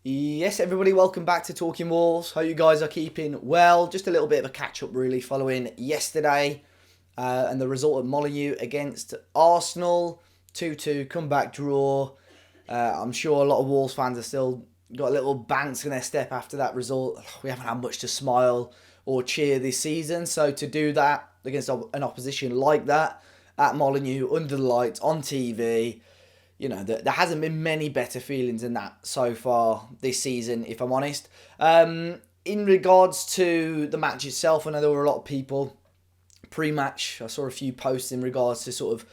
Yes, everybody, welcome back to Talking Wolves. Hope you guys are keeping well. Just a little bit of a catch up, really, following yesterday and the result of Molineux against Arsenal. 2-2 comeback draw. I'm sure a lot of Wolves fans are still got a little bounce in their step after that result. We haven't had much to smile or cheer this season, so to do that against an opposition like that at Molineux, under the lights, on TV, there hasn't been many better feelings than that so far this season, if I'm honest. In regards to the match itself, I know there were a lot of people pre-match. I saw a few posts in regards to sort of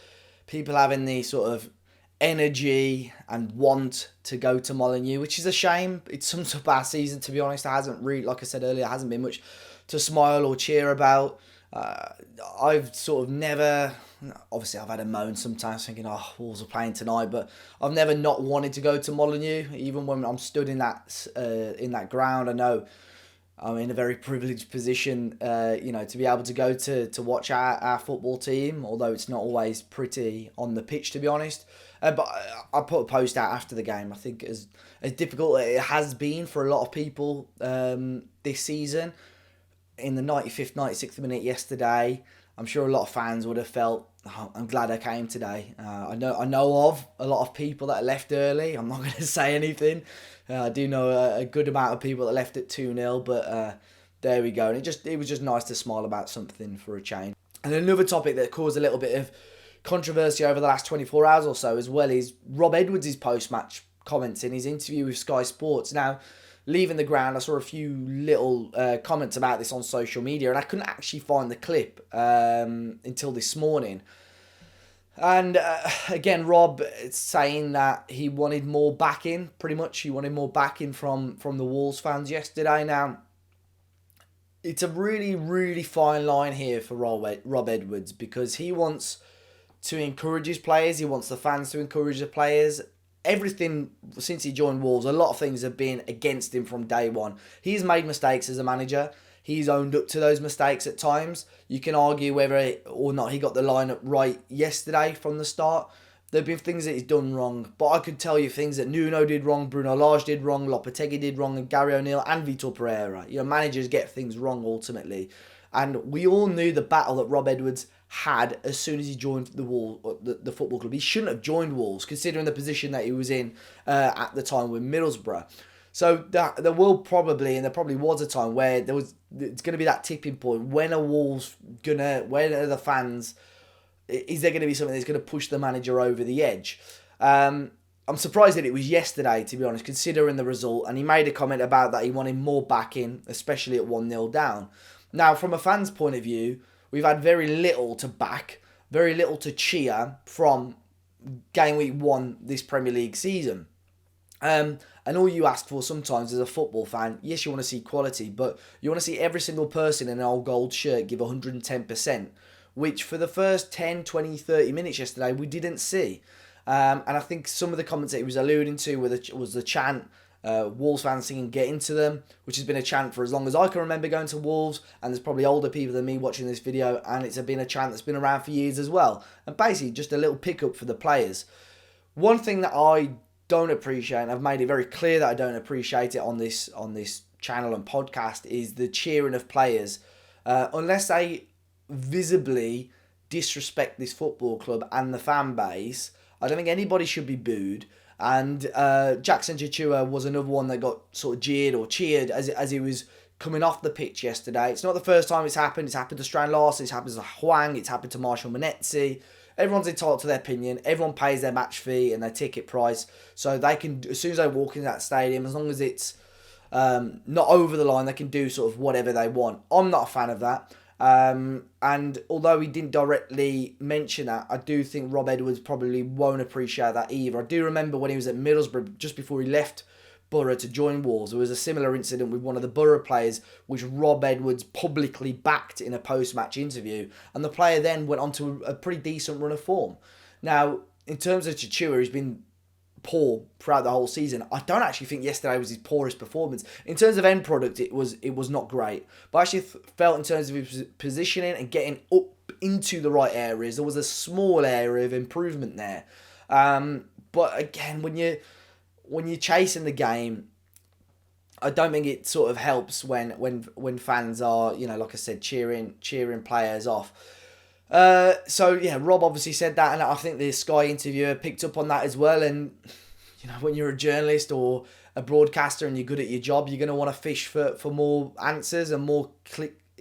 people having the sort of energy and want to go to Molineux, which is a shame. It sums up our season, to be honest. It hasn't really, like I said earlier, hasn't been much to smile or cheer about. I've sort of never, obviously I've had a moan sometimes thinking, oh, Wolves are playing tonight, but I've never not wanted to go to Molineux, even when I'm stood in that ground. I know I'm in a very privileged position, to be able to go to watch our football team, although it's not always pretty on the pitch, to be honest. But I put a post out after the game. I think as difficult it has been for a lot of people this season, in the 95th, 96th minute yesterday, I'm sure a lot of fans would have felt, oh, I'm glad I came today. I know of a lot of people that left early. I'm not going to say anything. I do know a good amount of people that left at 2-0, but there we go. And it was just nice to smile about something for a change. And another topic that caused a little bit of controversy over the last 24 hours or so as well is Rob Edwards' post-match comments in his interview with Sky Sports. Now, leaving the ground, I saw a few little comments about this on social media, and I couldn't actually find the clip until this morning. And again, Rob is saying that he wanted more backing, pretty much. He wanted more backing from the Wolves fans yesterday. Now, it's a really, really fine line here for Rob Edwards, because he wants to encourage his players. He wants the fans to encourage the players. Everything since he joined Wolves, a lot of things have been against him from day one. He's made mistakes as a manager. He's owned up to those mistakes at times. You can argue whether or not he got the lineup right yesterday from the start. There have been things that he's done wrong, but I could tell you things that Nuno did wrong, Bruno Lage did wrong, Lopetegui did wrong, and Gary O'Neill and Vitor Pereira. Managers get things wrong ultimately. And we all knew the battle that Rob Edwards had as soon as he joined the football club. He shouldn't have joined Wolves, considering the position that he was in at the time with Middlesbrough. So there will probably, and there probably was a time where it's going to be that tipping point. When are the fans, is there going to be something that's going to push the manager over the edge? I'm surprised that it was yesterday, to be honest, considering the result. And he made a comment about that he wanted more backing, especially at 1-0 down. Now, from a fan's point of view, we've had very little to back, very little to cheer from game week 1 this Premier League season. And all you ask for sometimes as a football fan, yes, you want to see quality, but you want to see every single person in an old gold shirt give 110%, which for the first 10, 20, 30 minutes yesterday, we didn't see. And I think some of the comments that he was alluding to was the chant, Wolves fans singing "Get Into Them," which has been a chant for as long as I can remember going to Wolves, and there's probably older people than me watching this video, and it's been a chant that's been around for years as well. And basically just a little pickup for the players. One thing that I don't appreciate, and I've made it very clear that I don't appreciate it on this channel and podcast, is the cheering of players. Unless they visibly disrespect this football club and the fan base, I don't think anybody should be booed. And Jackson Chichua was another one that got sort of jeered or cheered as he was coming off the pitch yesterday. It's not the first time it's happened. It's happened to Strand Larson, it's happened to Hwang, it's happened to Marshall Manetzi. Everyone's entitled to their opinion. Everyone pays their match fee and their ticket price. So they can, as soon as they walk into that stadium, as long as it's not over the line, they can do sort of whatever they want. I'm not a fan of that. And although he didn't directly mention that, I do think Rob Edwards probably won't appreciate that either. I do remember when he was at Middlesbrough, just before he left Borough to join Wolves, there was a similar incident with one of the Borough players, which Rob Edwards publicly backed in a post-match interview, and the player then went on to a pretty decent run of form. Now, in terms of Chichua, he's been poor throughout the whole season. I don't actually think yesterday was his poorest performance. In terms of end product, it was not great. But I actually felt in terms of his positioning and getting up into the right areas, there was a small area of improvement there. But again, when you're chasing the game, I don't think it sort of helps when fans are, you know, like I said, cheering players off. So yeah, Rob obviously said that, and I think the Sky interviewer picked up on that as well. And you know, when you're a journalist or a broadcaster and you're good at your job, you're going to want to fish for more answers and more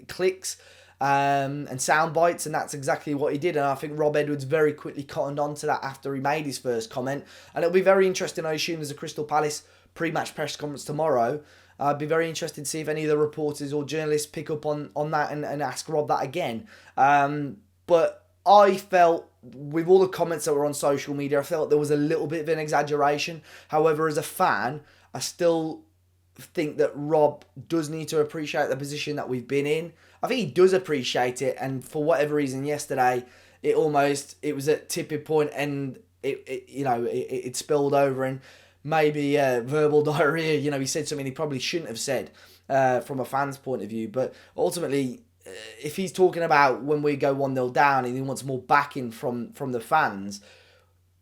clicks and sound bites, and that's exactly what he did. And I think Rob Edwards very quickly cottoned on to that after he made his first comment. And it'll be very interesting. I assume there's a Crystal Palace pre-match press conference tomorrow. I'd be very interested to see if any of the reporters or journalists pick up on that and ask Rob that again. But I felt, with all the comments that were on social media, I felt there was a little bit of an exaggeration. However, as a fan, I still think that Rob does need to appreciate the position that we've been in. I think he does appreciate it, and for whatever reason yesterday, it was at tipping point, and it spilled over, and maybe verbal diarrhea. You know, he said something he probably shouldn't have said from a fan's point of view. But ultimately, if he's talking about when we go 1-0 down and he wants more backing from the fans,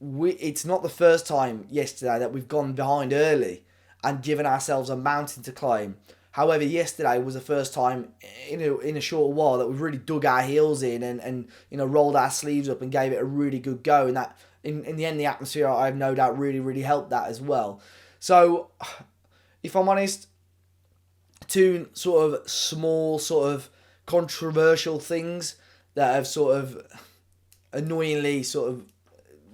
it's not the first time yesterday that we've gone behind early and given ourselves a mountain to climb. However, yesterday was the first time in a short while that we've really dug our heels in and rolled our sleeves up and gave it a really good go. And that, in the end, the atmosphere, I have no doubt, really, really helped that as well. So, if I'm honest, two sort of small, sort of controversial things that have sort of annoyingly sort of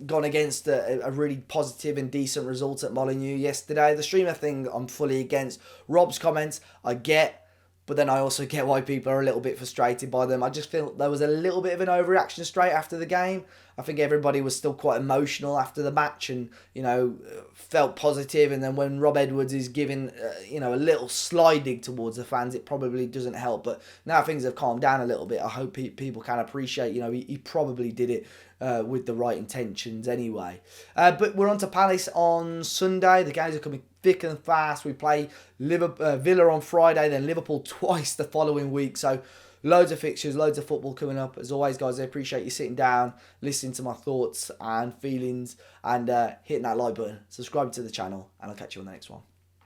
gone against a really positive and decent result at Molineux yesterday. The streamer thing, I'm fully against. Rob's comments, I get, but then I also get why people are a little bit frustrated by them. I just feel there was a little bit of an overreaction straight after the game. I think everybody was still quite emotional after the match and, felt positive. And then when Rob Edwards is giving, a little sliding towards the fans, it probably doesn't help. But now things have calmed down a little bit. I hope people can appreciate, he probably did it with the right intentions anyway. But we're on to Palace on Sunday. The games are coming thick and fast. We play Villa on Friday, then Liverpool twice the following week. So loads of fixtures, loads of football coming up. As always, guys, I appreciate you sitting down, listening to my thoughts and feelings, and hitting that like button, subscribe to the channel, and I'll catch you on the next one.